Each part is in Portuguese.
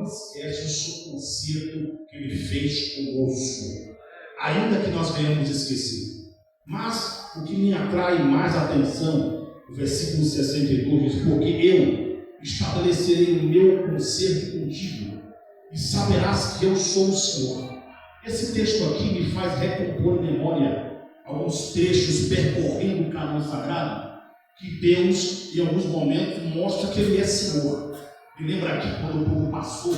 não esquece o concerto que Ele fez conosco, ainda que nós venhamos esquecer. Mas o que me atrai mais a atenção, o versículo 62 diz: porque eu estabelecerei o meu concerto contigo, e saberás que eu sou o Senhor. Esse texto aqui me faz recompor em memória alguns trechos percorrendo o caminho sagrado, que Deus, em alguns momentos, mostra que Ele é Senhor. Me lembra aqui quando o povo passou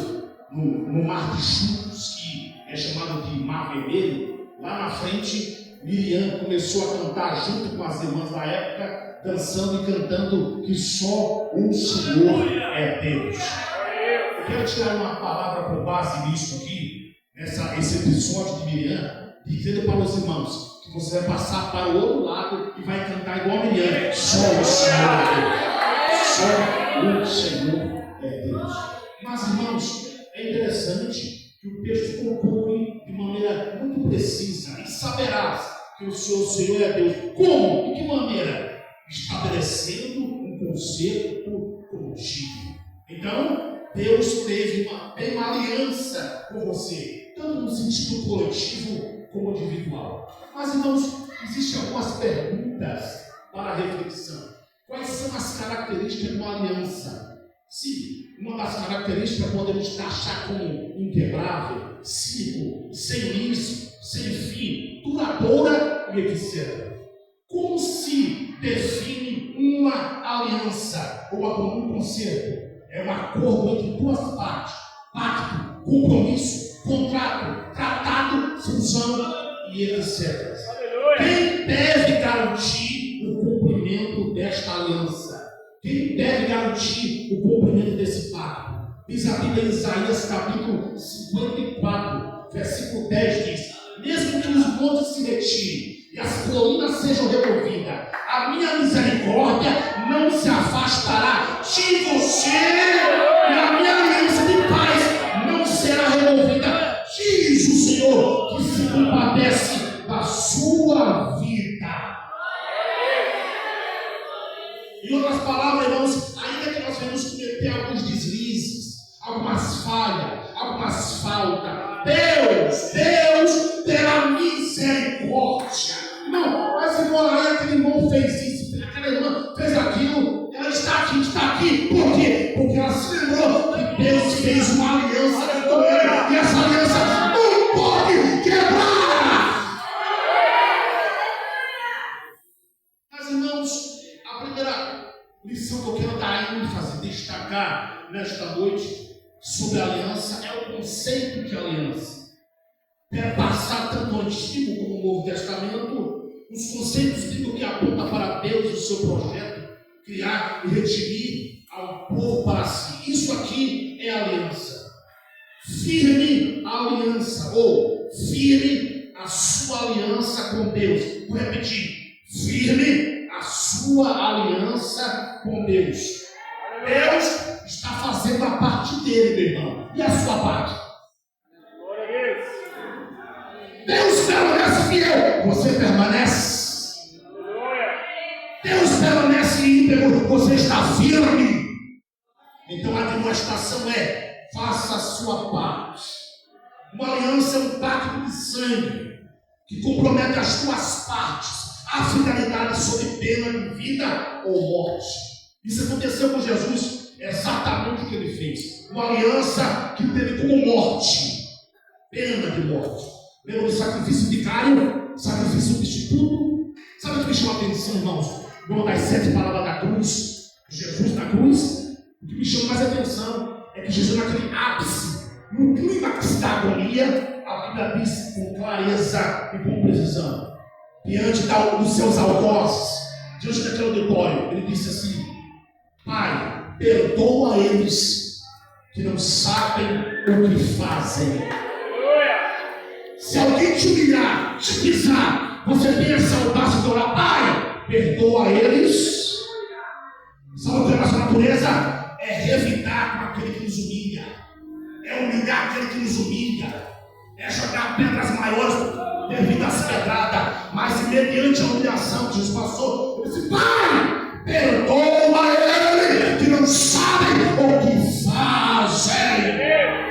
no mar de chumos, que é chamado de Mar Vermelho. Lá na frente, Miriam começou a cantar junto com as irmãs da época, dançando e cantando que só o Senhor é Deus. Eu quero tirar uma palavra por base nisso aqui, esse episódio de Miriam, dizendo para os irmãos que você vai passar para o outro lado e vai cantar igual a Miriam: só o Senhor é Deus. Só o Senhor é Deus. Mas, irmãos, é interessante que o texto conclui de maneira muito precisa: e saberás que o Senhor é Deus. Como? De que maneira? Estabelecendo um concerto contigo. Então, Deus teve uma aliança com você, tanto no sentido coletivo como individual. Mas, irmãos, existem algumas perguntas para a reflexão. Quais são as características de uma aliança? Sim, uma das características podemos taxar como inquebrável, cíclico, sem início, sem fim, duradoura e etc. Como se define uma aliança ou um concerto? É um acordo entre duas partes: pacto, compromisso, contrato, tratado, função e etc. Quem deve garantir o cumprimento desta aliança? Quem deve garantir o cumprimento desse pacto? Diz a Bíblia em Isaías capítulo 54, versículo 10 diz: mesmo que os montes se retirem e as colinas sejam removidas, a minha misericórdia não se afastará de você, e a minha aliança de paz não será removida, diz o Senhor, que se compadece da sua vida. Em outras palavras, irmãos, ainda que nós venhamos cometer alguns deslizes, algumas falhas, algumas faltas, Deus terá misericórdia. Não, mas irmão, aí aquele irmão fez isso, aquela irmã fez aquilo, ela está aqui, por quê? Porque ela se lembrou que Deus fez uma aliança com ela, e essa aliança não pode quebrar. Mas, irmãos, a primeira lição que eu quero dar ênfase, destacar nesta noite sobre a aliança, é o conceito de aliança. Perpassar tanto o Antigo como o Novo Testamento, os conceitos bíblicos que apontam para Deus e o seu projeto, criar e redimir ao povo para si. Isso aqui é aliança. Firme a aliança, ou firme a sua aliança com Deus. Vou repetir: firme a sua aliança com Deus. Deus está fazendo a parte dele, meu irmão. E a sua parte? Deus permanece fiel, você permanece. Deus permanece íntegro, você está firme. Então a demonstração é: faça a sua parte. Uma aliança é um pacto de sangue que compromete as duas partes, a fidelidade sob pena de vida ou morte. Isso aconteceu com Jesus, é exatamente o que ele fez. Uma aliança que teve como morte, pena de morte. Lembra do sacrifício vicário, sacrifício substituto? Sabe o que me chama a atenção, irmãos? Uma das 7 palavras da cruz, Jesus na cruz. O que me chama mais a atenção é que Jesus, naquele ápice, no clímax da agonia, a Bíblia diz com clareza e com precisão, diante dos seus algozes, diante daquele auditório, ele disse assim: Pai, perdoa eles que não sabem o que fazem. Se alguém te humilhar, te pisar, você tem essa audácia de orar: Pai, perdoa eles. Sabe o que é a nossa natureza? É revidar com aquele que nos humilha, é humilhar aquele que nos humilha, é jogar pedras maiores devido às pedradas, mas mediante a humilhação que Jesus passou, ele disse: Pai, perdoa eles que não sabem o que fazem.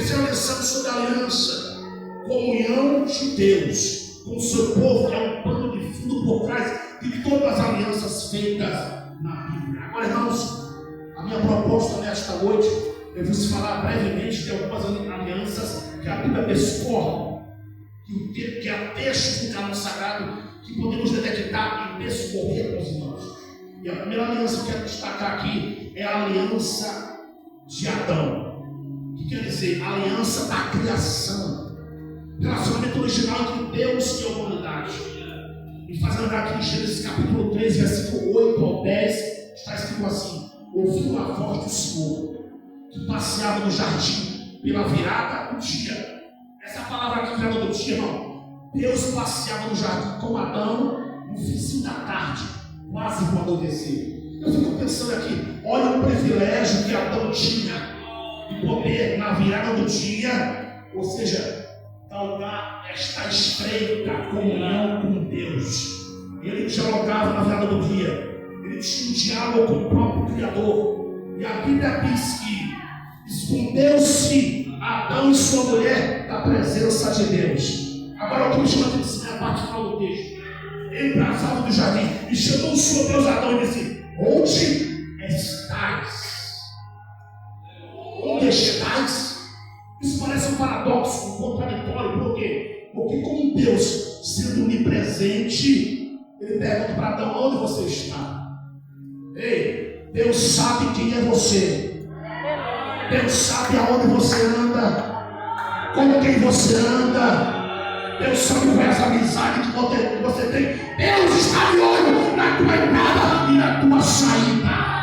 terceira lição sobre a aliança: comunhão de Deus com o seu povo, que é um pano de fundo por trás de todas as alianças feitas na Bíblia. Agora, irmãos, a minha proposta nesta noite, eu vou falar brevemente de algumas alianças que a Bíblia discorre, que há textos do canon sagrado que podemos detectar e discorrer com os irmãos. E a primeira aliança que eu quero destacar aqui é a aliança de Adão, que quer dizer a aliança da criação, relacionamento original entre Deus e a humanidade. Me faz lembrar aqui em Gênesis capítulo 3, versículo 8 ao 10, está escrito assim: ouviu a voz do Senhor, que passeava no jardim pela virada do dia. Essa palavra aqui, virada do dia, irmão. Deus passeava no jardim com Adão no finzinho da tarde, quase para anoitecer. Eu fico pensando aqui, olha o privilégio que Adão tinha de poder, na virada do dia, ou seja, galgar esta estreita comunhão com Deus. Ele dialogava na virada do dia, ele tinha um diálogo com o próprio Criador. E a Bíblia diz que escondeu-se Adão e sua mulher da presença de Deus. Agora o que me chama a atenção é a parte final do texto. Ele brasava do jardim e chamou o seu Deus Adão e disse: onde estás? Onde estás? Isso parece um paradoxo, um contraditório. Por quê? Porque como Deus, sendo onipresente, ele pergunta para Adão: onde você está? Ei, Deus sabe quem é você. Deus sabe aonde você anda, com quem você anda. Deus sabe qual é essa amizade que você tem. Deus está de olho na tua entrada e na tua saída.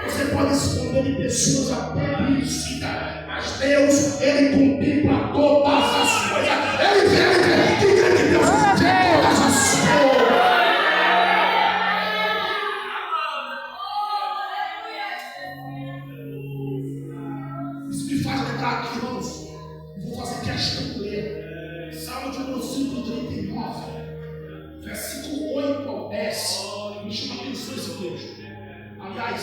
Você pode esconder de pessoas até conhecidas, mas Deus, Ele contempla todas as coisas. Ele vê que Deus vê todas as coisas. Isso me faz lembrar aqui, irmãos. Vou fazer questão de ler Salmo de número 139, versículo 8 ao 10. Me chama a atenção esse texto. Aliás,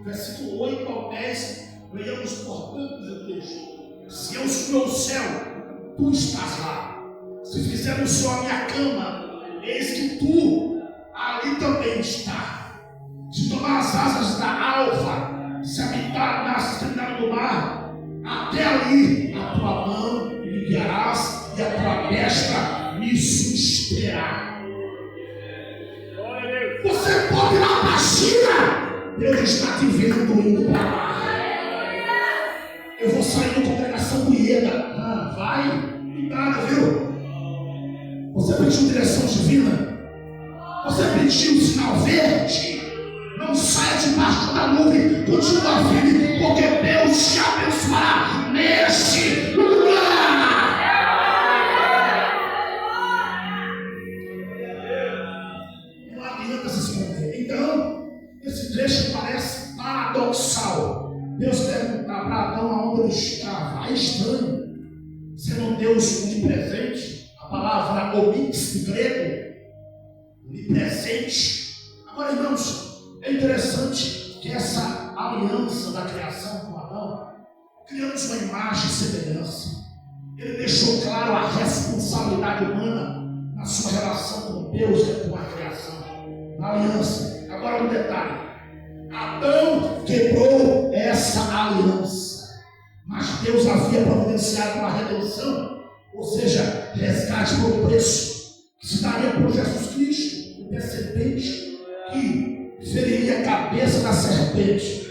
versículo 8 ao 10, leiamos portanto o texto: se eu subir ao céu, tu estás lá. Se fizer no céu a minha cama, eis que tu ali também está. Se tomar as asas da alva, se habitar na extremidade do mar, até ali a tua mão me guiarás e a tua destra me susterá. Você pode ir lá para a China, Deus está te vendo indo para lá. Eu vou sair da congregação do Ieda. Vai, cuidado, viu? Você pediu direção divina, você pediu sinal verde. Não saia debaixo da nuvem, continua firme, porque Deus te abençoará neste lugar. Não adianta se esconder. Então, esse trecho parece paradoxal. Deus perguntar para Adão aonde ele estava. É estranho, sendo um Deus onipresente. A palavra omix do grego, onipresente. Agora, irmãos, é interessante que essa aliança da criação com Adão, criamos uma imagem e semelhança. Ele deixou claro a responsabilidade humana na sua relação com Deus e com a criação, na aliança. Agora um detalhe: Adão quebrou essa aliança, mas Deus havia providenciado uma redenção, ou seja, resgate por preço, que se daria por Jesus Cristo, o descendente que feriria a cabeça da serpente.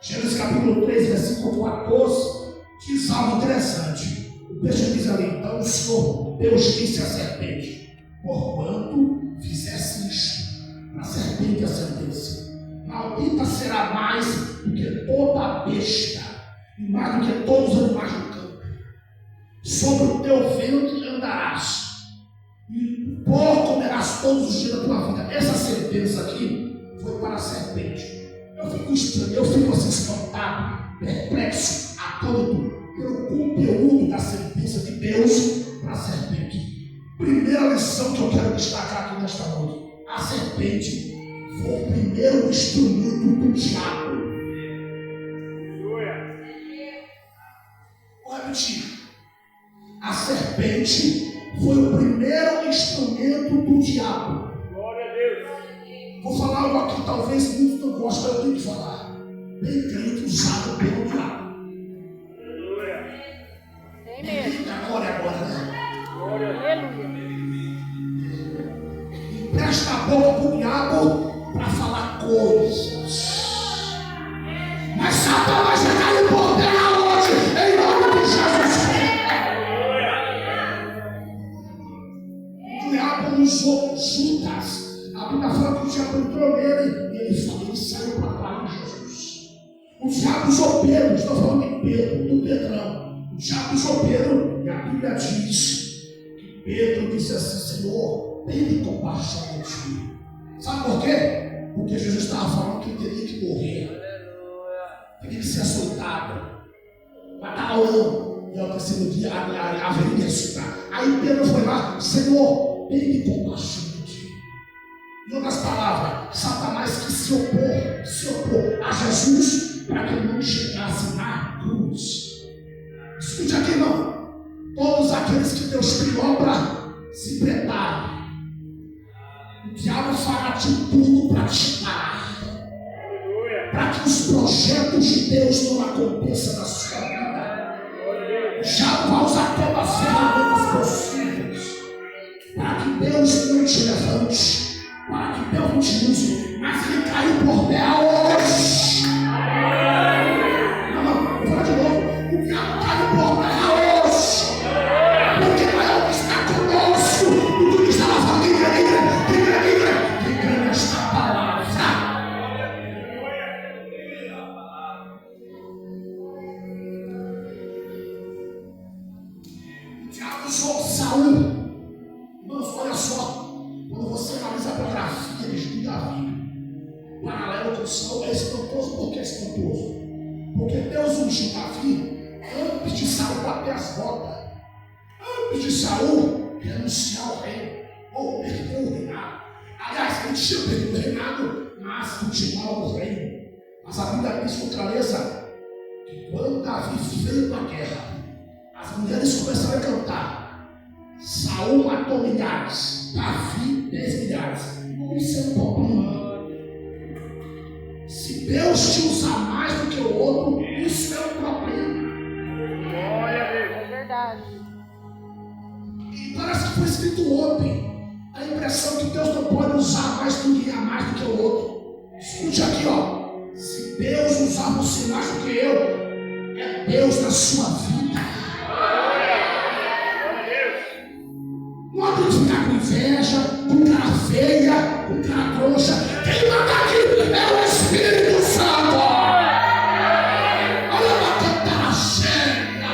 Gênesis capítulo 3, versículo 14, diz algo interessante. O texto diz ali: então o Senhor Deus disse à serpente: porquanto fizesse isto, a serpente a sentença, maldita será mais do que toda a besta, e mais do que todos os animais do campo. Sobre o teu ventre andarás, e por comerás todos os dias da tua vida. Essa sentença aqui foi para a serpente. Eu fico estranho, eu fico assim espantado, perplexo, atônito pelo conteúdo da sentença de Deus para a serpente. Primeira lição que eu quero destacar aqui nesta noite: a serpente foi o primeiro instrumento do diabo. mentir. A serpente foi o primeiro instrumento do diabo. Glória a Deus. Vou falar algo aqui, talvez muitos não gostem, mas eu tenho que falar. Bem crente usado pelo diabo. Tem mesmo. Agora, né? Glória a Deus. Empresta a boca para o diabo para falar coisas. Mas Satanás vai cair por terra hoje, em nome de Jesus. O diabo usou Judas. A Bíblia fala que o diabo entrou nele e ele saiu para trás de Jesus. O diabo usou Pedro, estou falando de Pedro, do Pedrão. O diabo usou Pedro e a Bíblia diz que Pedro disse assim: Senhor, tenha compaixão de ti. Sabe por quê? Porque Jesus estava falando que ele teria que morrer. Teria que ser açoitado. Mataram. E ao terceiro dia haveria de ressuscitar. Aí Pedro foi lá: Senhor, tenha compaixão de ti. Em outras palavras, Satanás que se opor a Jesus para que ele não chegasse na cruz. Escute aqui, não. Todos aqueles que Deus criou para se preparem. O diabo fará de tudo para te parar, para que os projetos de Deus não aconteçam na sua vida. O diabo vai usar todas as ferramentas possíveis para que Deus não te levante, para que Deus não te use, mas ele caiu por terra hoje. Não, vou falar de novo. O diabo caiu por terra hoje, porque maior que está conosco do que estava falando em igreja. Esta palavra. O diabo usou Saul. Irmãos, olha só. Quando você analisa a biografia de Davi, paralelo com Saul, é espantoso. Por que é espantoso? Porque Deus ungiu Davi antes de Saul bater as botas, antes de Saul renunciar ao reino ou perder o reinado. Aliás, ele tinha perdido o reinado, mas continuava no reino. Mas a Bíblia diz com clareza que quando Davi veio para a guerra, as mulheres começaram a cantar: Saul matou milhares, Davi 10 milhares. Isso é um problema. Se Deus te usar mais do que o outro, isso é um problema. Glória a Deus. É verdade. E parece que foi escrito ontem. A impressão que Deus não pode usar mais ninguém a mais do que o outro. Escute aqui, ó. Se Deus usar você mais do que eu, é Deus na sua vida. Não adianta ficar com inveja, com cara feia, com cara trouxa. Quem manda aqui é o Espírito Santo. Olha a cantar cheia.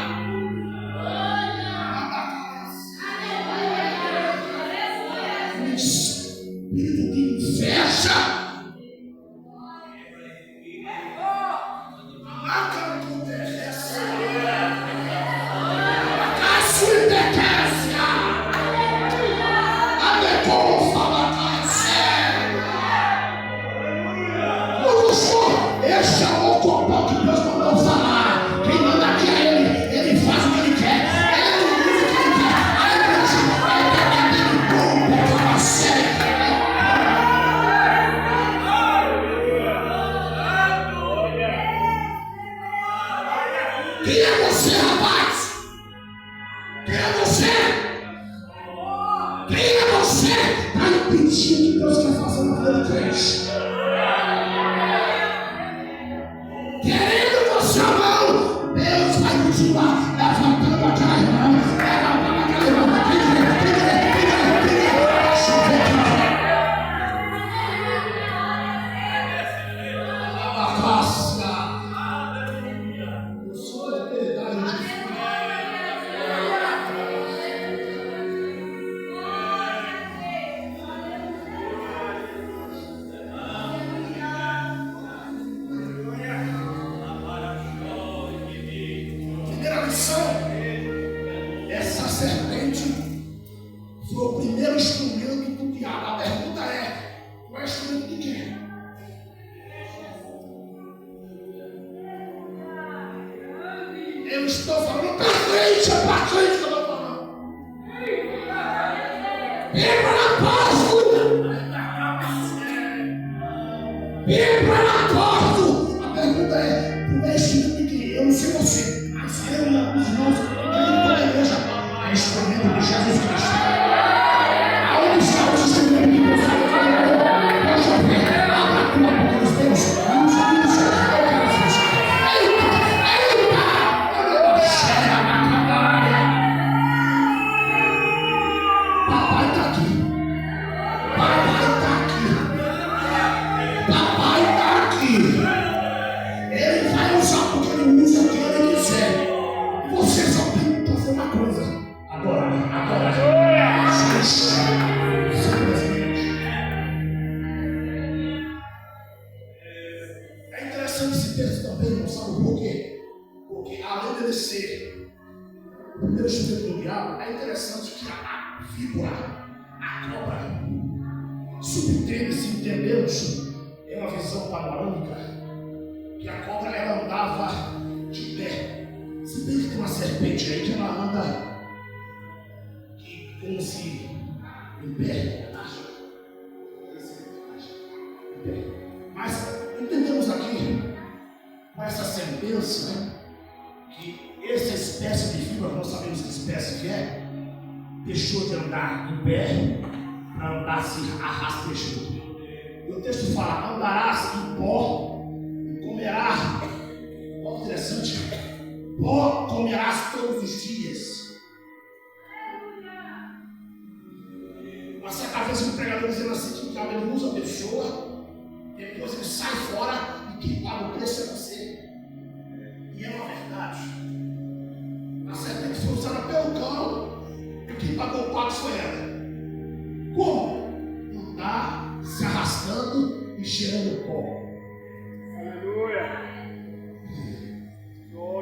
Espírito de inveja. Esse é o copão que Deus mandou falar. Quem manda aqui é Ele. Ele faz o que Ele quer. Ele usa o que Ele quer. A igreja é dele bom, pega sério. Quem é você, rapaz? Quem é você? Quem é você para impedir o que Deus quer fazer na vida do crente? Querendo você ou não, Deus vai continuar levantando aquela irmã, levantando aquela irmã. Eu sou da eternidade de essa serpente foi o primeiro instrumento do diabo. A pergunta é: qual é o instrumento de quem? Eu estou falando para Apóstolo! A pergunta é: por meio que eu não sei você, mas eu e alguns irmãos da igreja é instrumento de Jesus Cristo. Aonde está o instrumento de Deus? Deixa eu ver. Abra a tua boca dos teus. Isso. Eu quero fechar. Papai está aqui. Ele vai usar porque ele usa o que ele quiser. Você só tem que fazer uma coisa: adorar. É interessante esse texto também, não sabe por quê? Porque além dele ser o primeiro instrumento do diabo, é interessante que a víbora, a cobra, subtende-se, entendemos, é uma visão panorâmica, que a cobra ela andava de pé. Se bem que tem uma serpente aí que ela anda como se em pé. Mas entendemos aqui com essa sentença, né, que essa espécie de víbora, nós sabemos que espécie que é, deixou de andar em pé para andar se arrastejando. E o texto fala: andarás em pó e comerás. Olha que interessante. Pó comerás todos os dias. Uma certa vez um pregador dizendo assim que o diabo ele usa a pessoa, depois ele sai fora e quem paga o preço é você. E é uma verdade. A serpente foi usada pelo cão e quem pagou o pato foi ela. Como? Andar se arrastando e cheirando pó. Aleluia.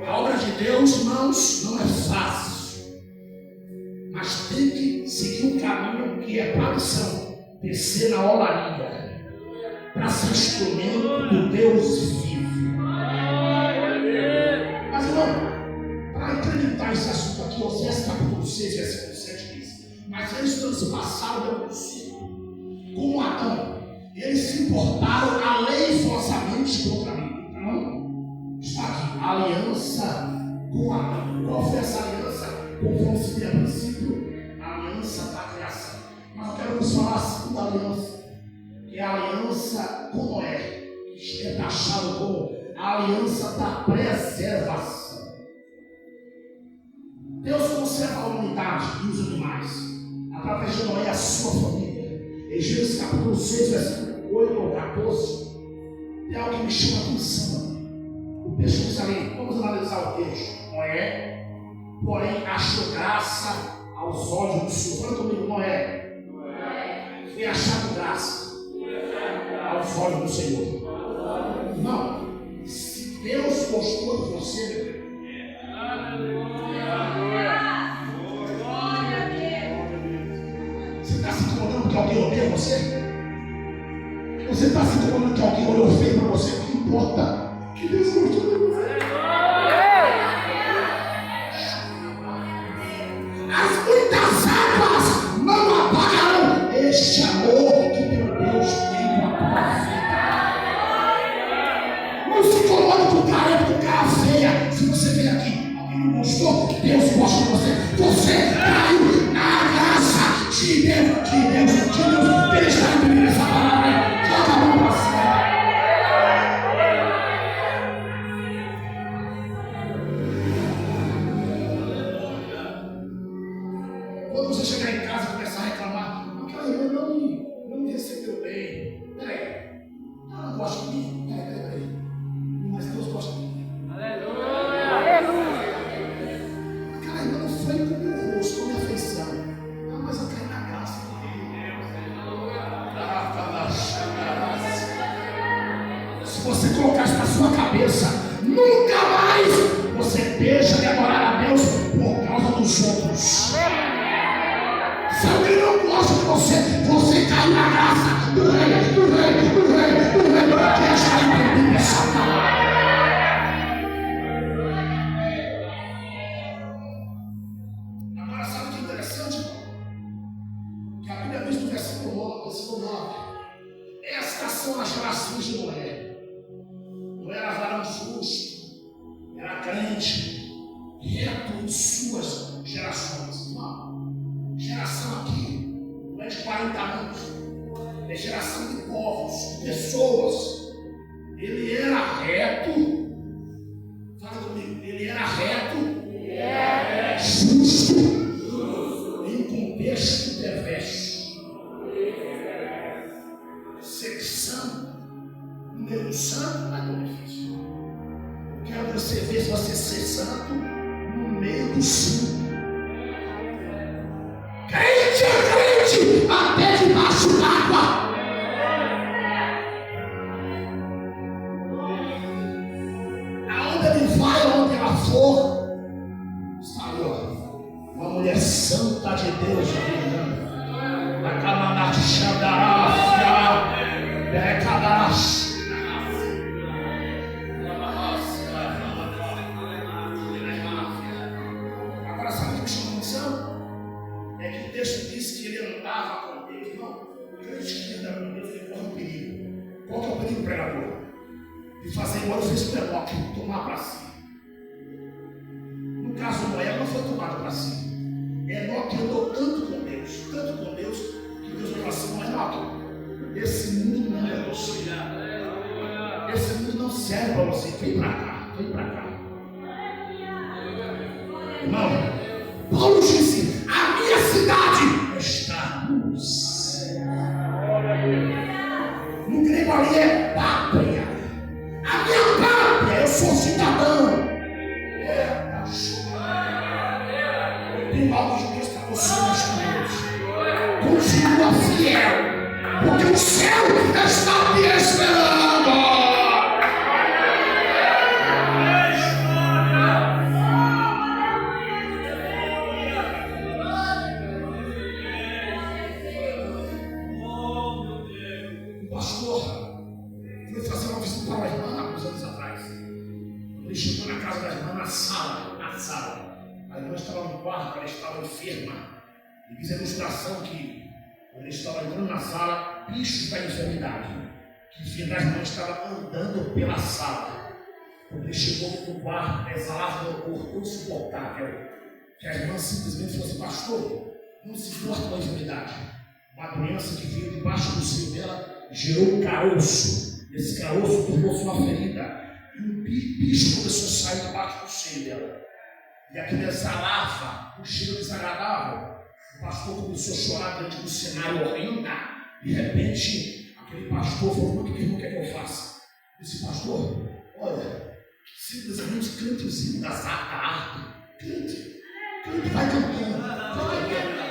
A obra de Deus, irmãos, não é fácil, mas tem que seguir um caminho que é para a missão, descer na olaria, para ser instrumento do Deus vivo. Mas, irmão, para acreditar esse assunto aqui, Oséias capítulo 6, versículo 7 diz: mas eles transpassaram o princípio, como Adão, eles se importaram aleivosamente contra mim. Então, está aqui, a aliança com Adão. Qual foi essa aliança? Conforme se vê a princípio, a aliança da criação. Mas eu quero vos falar a segunda aliança, que é a aliança com Noé, que é taxado como a aliança da preservação. Deus conserva a humanidade e os animais através de Noé e a sua família. Em Gênesis capítulo 6, versículo 8 ou 14, tem algo que me chama a atenção. O texto diz ali, vamos analisar o texto. Noé, porém, achou graça aos olhos do Senhor. Fala comigo, Noé. Foi achado graça aos olhos do Senhor. Não, se Deus gostou de você, você está se incomodando que alguém odeia você? Você está se incomodando que alguém olhou feio para você? O que importa? Que Deus gostou de você. As muitas águas não apagarão este amor que meu Deus tem com a tua vida. Não se incomode com o cara feia. Se você veio aqui, alguém não gostou, Deus gosta de você. Você caiu na graça de Deus. Ele está entendendo essa palavra. Joga a mão para cima. Quando você chegar em casa e começar a reclamar, aquela irmã não me recebeu bem. Peraí, ela não gosta de mim? Peraí. Mas Deus gosta de mim. Aquela irmã não foi com o meu rosto, com a minha afeição. Mas eu caí na graça de Deus. Se você colocar isso na sua cabeça, nunca mais você deixa de adorar a Deus por causa dos outros. Se alguém não gosta de você, você cai na graça do rei, que está entendendo essa palavra. Agora, sabe o que é interessante, irmão? Que a Bíblia diz no versículo 9: estas são as gerações de Noé. Noé era varão justo, era crente, reto em suas gerações. Irmão, geração aqui não é de 40 anos, é geração de povos, de pessoas. Ele era reto. Fala comigo, ele era reto, justo, em um contexto perverso. Ser santo, no meio do santo, não é tão difícil. Eu quero você ver se você ser santo no meio do santo. Crente é crente, até debaixo d'água. Onde ela for, está ali, ó, uma mulher santa de Deus, a camarada xandaráfia, becadaras. Agora, sabe o que me chama a atenção? É que o texto diz que ele andava com Deus. Não, o crente que anda com Deus, ele corre um perigo. Qual que é o perigo, pregador? De fazer igual ele fez com o Enoque, tomar para si. No caso, Noé não foi tomado para si. Enoque andou tanto com Deus, que Deus falou assim: Enoque, esse mundo não é você. Esse mundo não serve para você. Vem para cá, vem para cá. Irmão, Paulo disse: a minha cidade está no céu. No grego ali é pátria. A minha pátria, eu sou cidadão. Eu tenho algo de Deus para você nesta noite. Continua fiel, porque o céu está te esperando. O pastor foi fazer uma visita para uma irmã há uns anos atrás. Ele chegou na casa da irmã na sala. A irmã estava no quarto, ela estava enferma. E diz a ilustração que, quando ele estava entrando na sala, bichos da enfermidade, que vinha da irmã, estava andando pela sala. Quando ele chegou no quarto, exalava um odor insuportável, que a irmã simplesmente falou assim: pastor, não se importa com a enfermidade. Uma doença que veio debaixo do seio dela gerou um caroço. Esse caroço tornou-se uma ferida. E um bicho começou a sair debaixo do seio dela. E aquilo exalava um cheiro desagradável. O pastor começou a chorar diante do cenário horrendo. De repente, aquele pastor falou: o que irmão quer que eu faça? Disse: pastor, olha, simplesmente cante o hino da arte. Cante, vai cantando, vai cantando.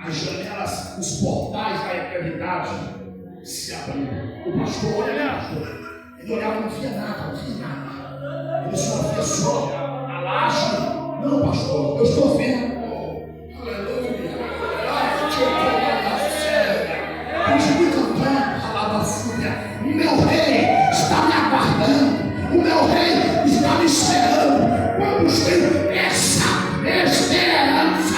as janelas, os portais da eternidade se abriram. O pastor, olha, pastor, ele olhava, não via nada, não via nada. Ele só via só a laje. Não, pastor, eu estou vendo. Aleluia. Continue cantando, alabafúria. O meu rei está me aguardando. O meu rei está me esperando. Vamos ter essa esperança.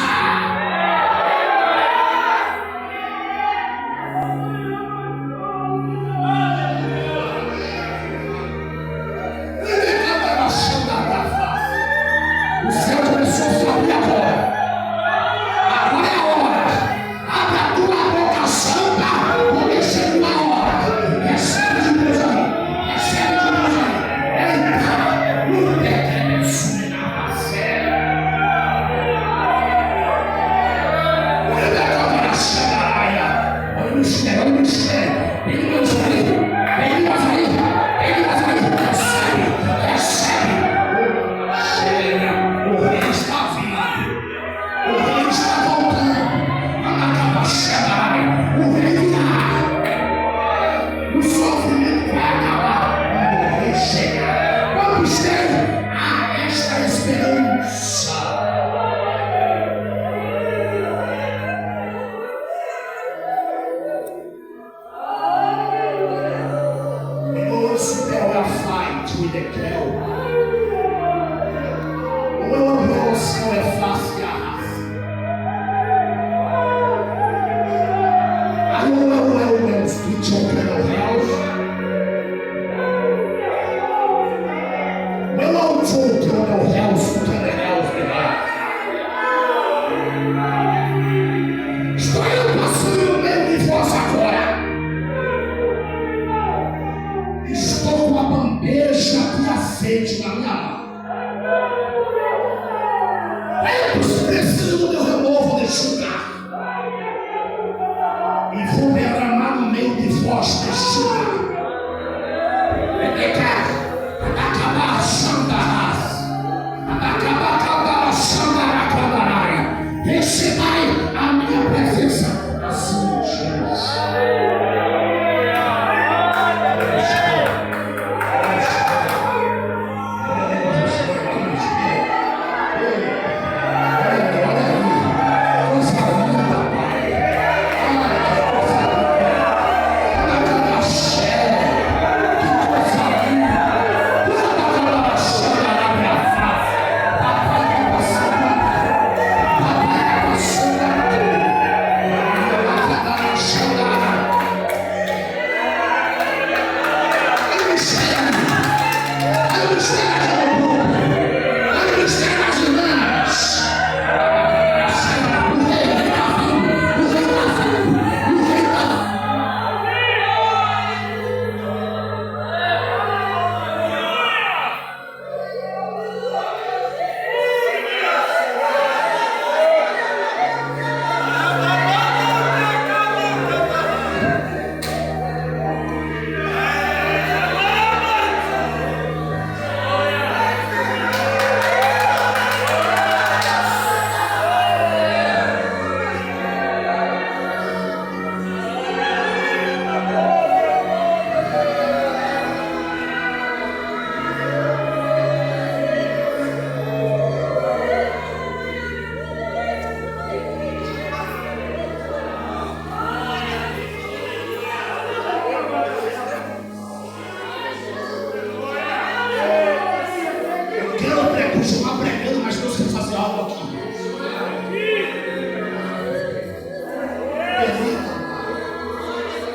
O céu começou a se abrir agora. Agora é a hora. Abre a tua boca santa, porque chegou a hora. Recebe de Deus aí. Recebe de Deus aí. Eita, no pequeno na raça. Olha o mistério, olha o mistério. Ele vai sair, ele vai sair, ele vai sair. Recebe, recebe. Chega. O rei está vindo. O rei está voltando. O rei virá. O sofrimento vai acabar quando o rei chegar. Vamos ter esta esperança. The Lord's there will fight with the cattle. O céu é face a raça. O Espírito operando réus. O outro operando réus, operando réus. Estou eu passando no meio de vós agora. Estou com a bandeja de azeite na minha mão. Preciso do meu renovo de chugar. E vou derramar no meio de vós deste lugar. Acabar a sandarás. Acabar a sandaracabaraia. Recebei a minha presença. Assim Jesus.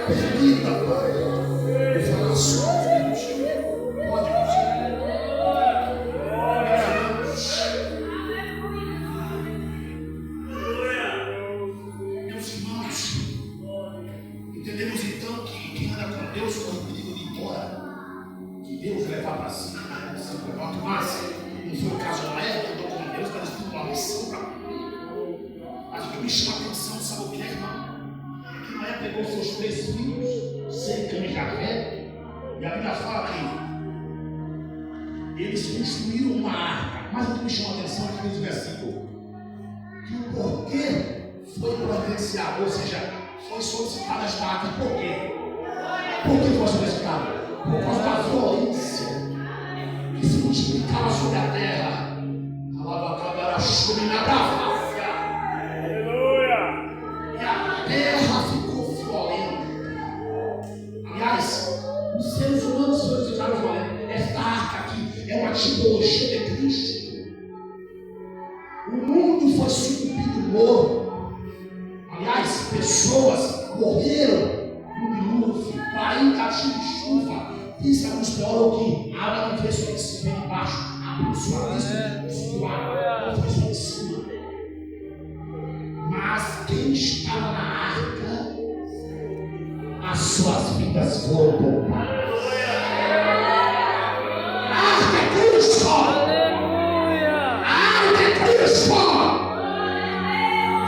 Permita, Pai, eu falar somente. Pode você. Meus irmãos, entendemos então que quem anda com Deus corre o perigo de ir embora. Que Deus levar para cima, mas não foi o caso da Eva, que andou com Deus, mas tem uma missão para mim. Mas o que me chama a atenção, sabe o que é, irmão? Que Noé pegou seus 3 filhos, Sem, Cã e Jafé, e a Bíblia fala que eles construíram uma arca. Mas o que me chama a atenção aqui nesse versículo, que o porquê foi providenciado, ou seja, foi solicitada esta ata. Por quê? Por que foi solicitada? Por causa da violência que se multiplicava sobre a terra. Aleluia. E a terra ficou violenta. Aliás, os seres humanos solicitaram violenta. Esta arca aqui é uma tipologia de Cristo. O mundo foi sucumbido morto. Aliás, pessoas morreram no dilúvio, 40 dias de chuva. Isso é um explorou que a água não fez só de cima e de baixo, abriu sua vista, subiu a água, não fez só de cima. Mas quem estava na arca, as suas vidas foram poupadas. A arca é Cristo! A arca é Cristo!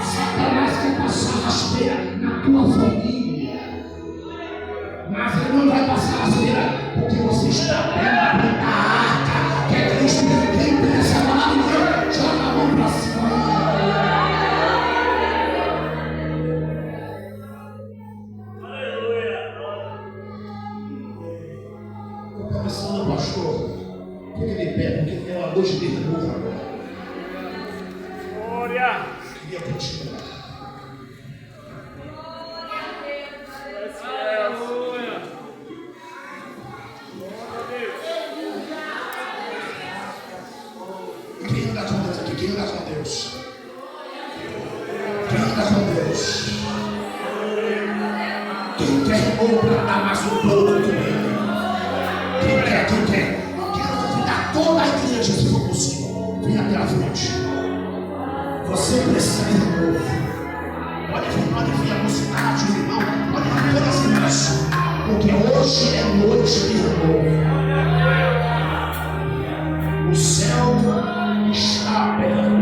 Satanás quer passar rasteira na tua família, mas ele não vai passar rasteira porque você está dentro da arca que é Cristo. Quem pensa a palavra de Deus, joga a mão para cima. Estou começando, pastor. Fica de pé, porque é uma noite de renovo agora. Glória. Queria continuar. Aleluia. Quem anda com Deus aqui? Quem anda com Deus? Quem anda com Deus? Quem quer ou para dar mais um pouco comigo? Quem quer? Quem quer? Eu quero convidar toda a igreja, se for possível. Vem até a frente. Você precisa de novo. Pode vir a mocidade, o irmão, pode vir todas as irmãs, porque hoje é noite de renovo. O céu está aberto.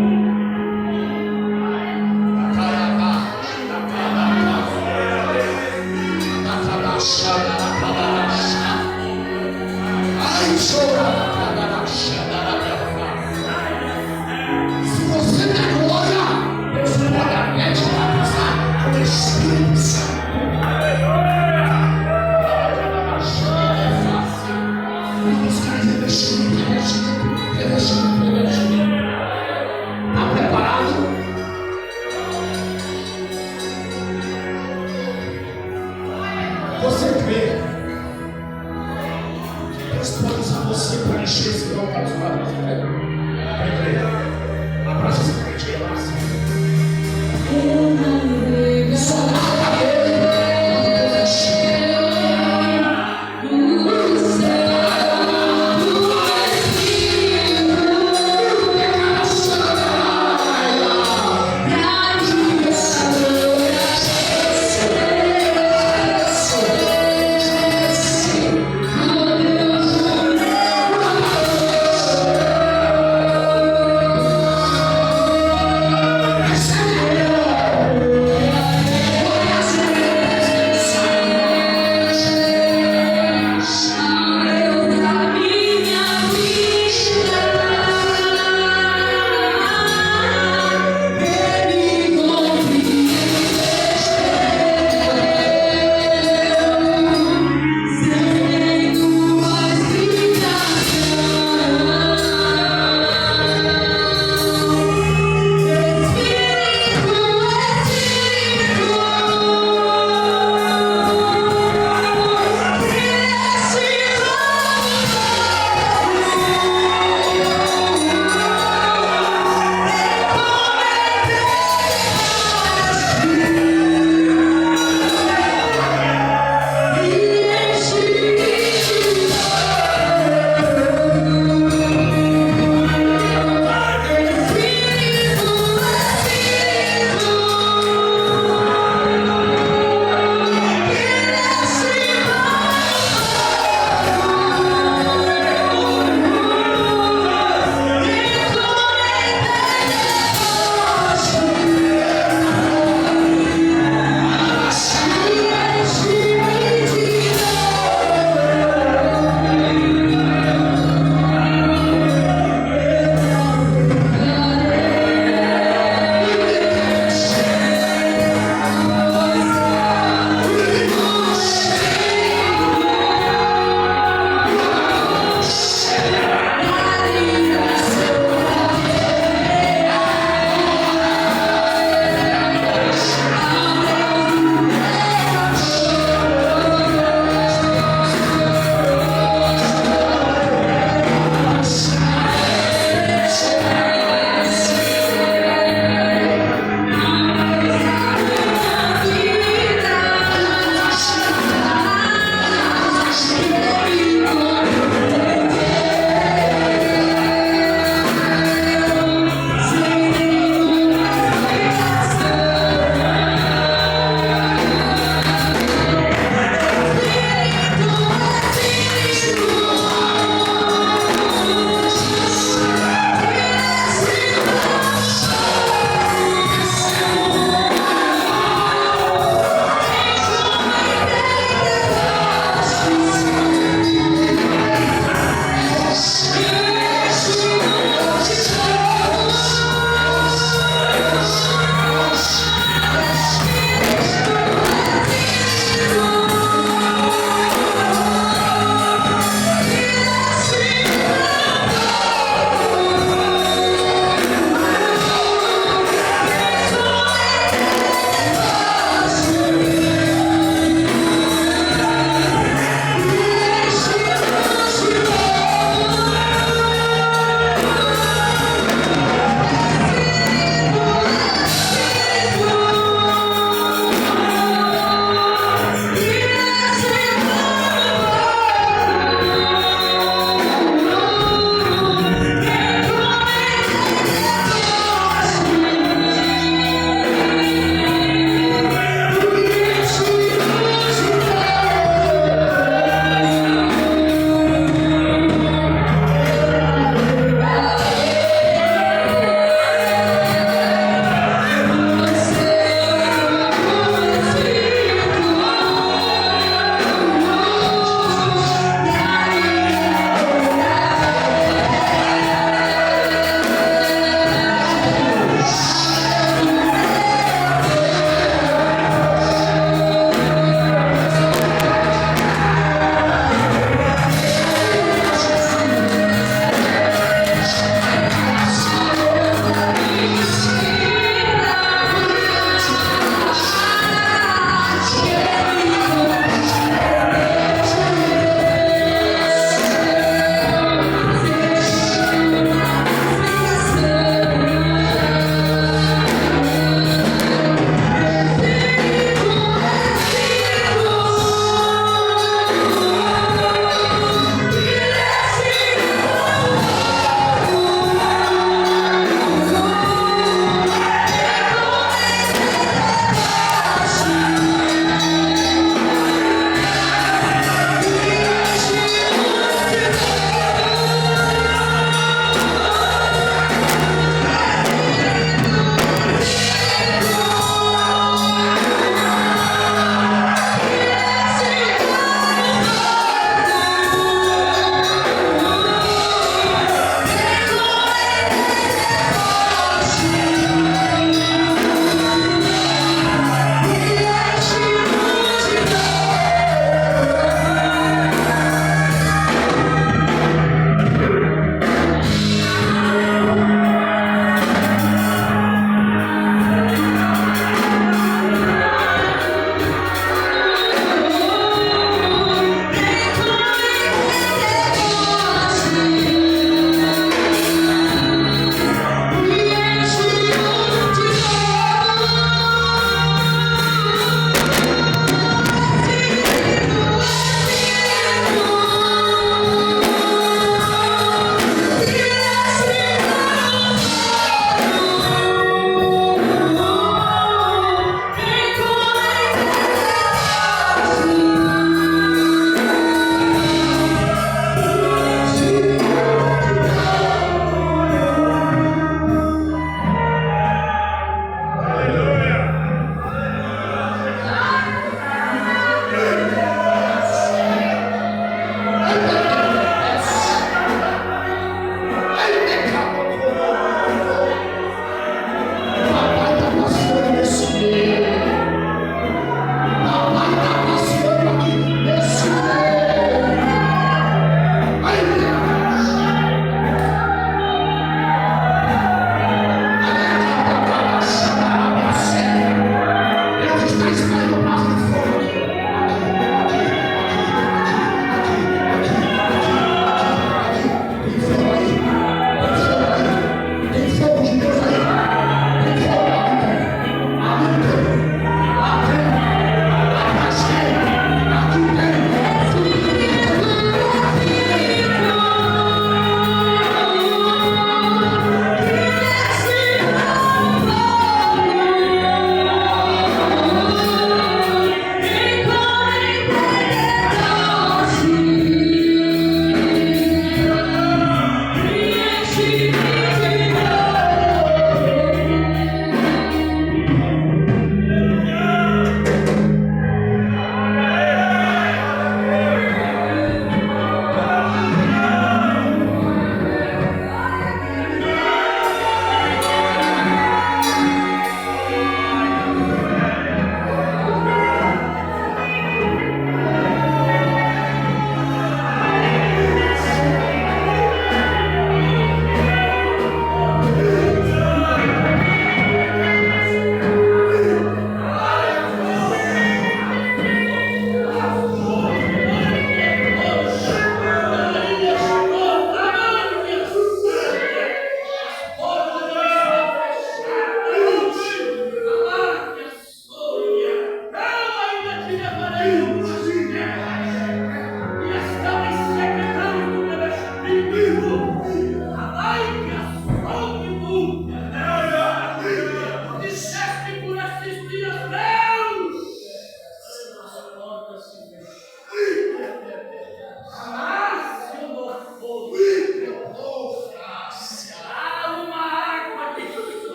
Ai, chora. Se você tem glória, Deus pode até te batizar com o Espírito Santo. Vamos cair revestimento. Está preparado? Você crê